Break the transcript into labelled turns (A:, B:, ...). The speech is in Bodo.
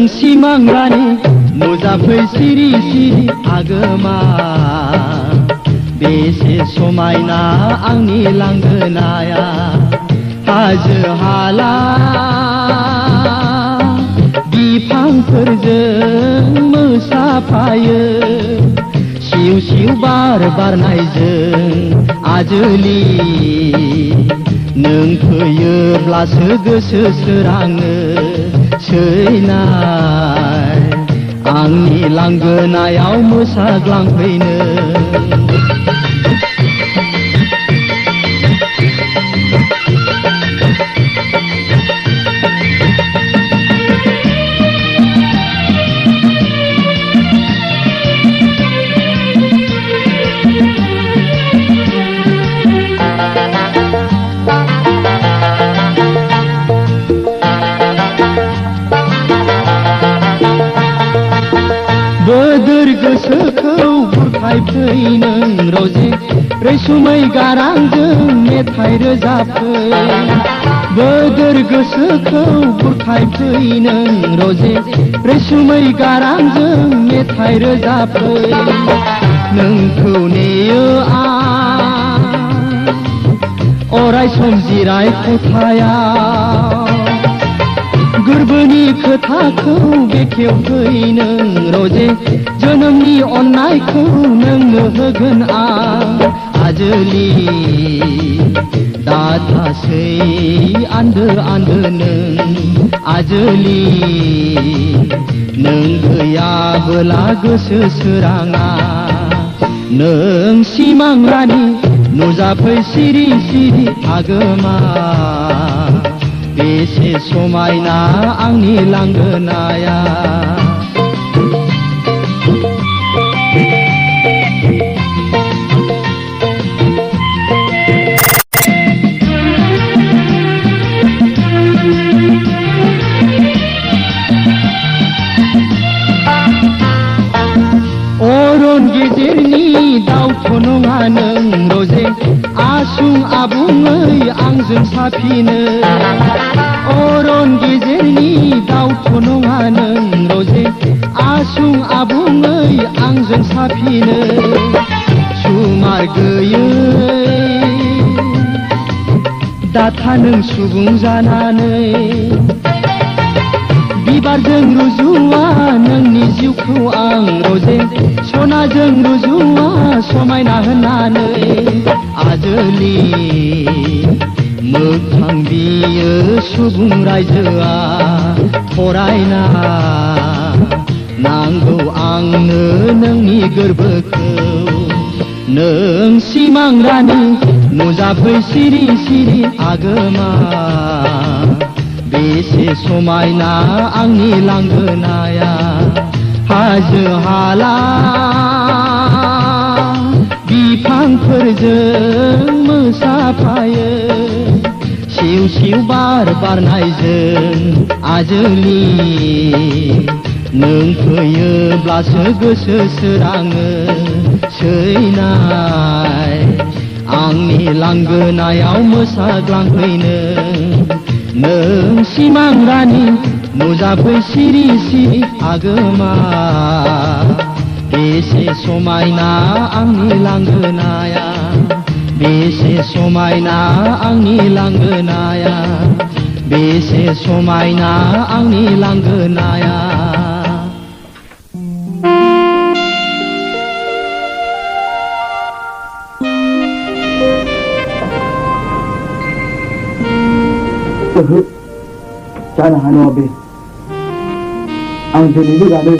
A: सिमांरानि नुजाफै सिरि सिरि आगोमा बेसे समायना आंनि लांगोनाया हाजो हाला बिफांफोरजों मोसाफायो सिउ सिउ बार बारनायजों आजोलि नों फैयोब्लासो गोसो सोराङो सैनाय आंनि लांगोनायाव मोसाग्लांफैनो बोदोर गोसोखौ बुरखायफै नों रजे रैसुमै गारांजों मेथाइ रोजाबफै बोदोर गोसोखौ बुरखायफै नों रजे रैसुमै गारांजों मेथाइ रोजाबफै नोंखौ नेयो आं अराय सम जिराय खथायाव गोरबोनि खोथाखौ बेखेवफै नों रजे जोनोमनि अननायखौ नोंनो होगोन आं आजोलि दाथासै आन्दो आन्दो नों आजोलि नों गैयाबोला गोसो सोराङा नों सिमांरानि नुजाफै सिरि सिरि आगोमा बेसे समायना आंनि लांगोनाया अरन गेजेरनि दाउथ' नङा नों रजे आसुं आबुङै आंजों साफिनो अरन गेजेरनि दाउथ' नङा नों रजे आसुं आबुङै आंजों साफिनो सुमार गैयै दाथा नों सुबुं जानानै बिबारजों रुजुआ नोंनि जिउखौ आं रजे सनाजों रुजुआ समायना होननानै आजोलि मोगथां बियो सुबुं रायजोआ फरायना नांगौ आंनो नोंनि गोरबोखौ नों सिमांरानि नुजाफै सिरि सिरि आगोमा बेसे समायना आंनि लांगोनाया हाजो हाला बिफांफोरजों मोसाफायो सिउ सिउ बार बारनायजों आजोलि नों फैयोब्लासो गोसो सोराङो सैनाय आंनि लांगोनायाव मोसाग्लांफैनो नों सिमांरानि नुजाफै सिरि सिरि आगोमा बेसे समायना आंनि लांगोनाया बेसे समायना आंनि लांगोनाया बेसे समायना आंनि लांगोनाया
B: जानो हानाय बे आं दिनैबो जादों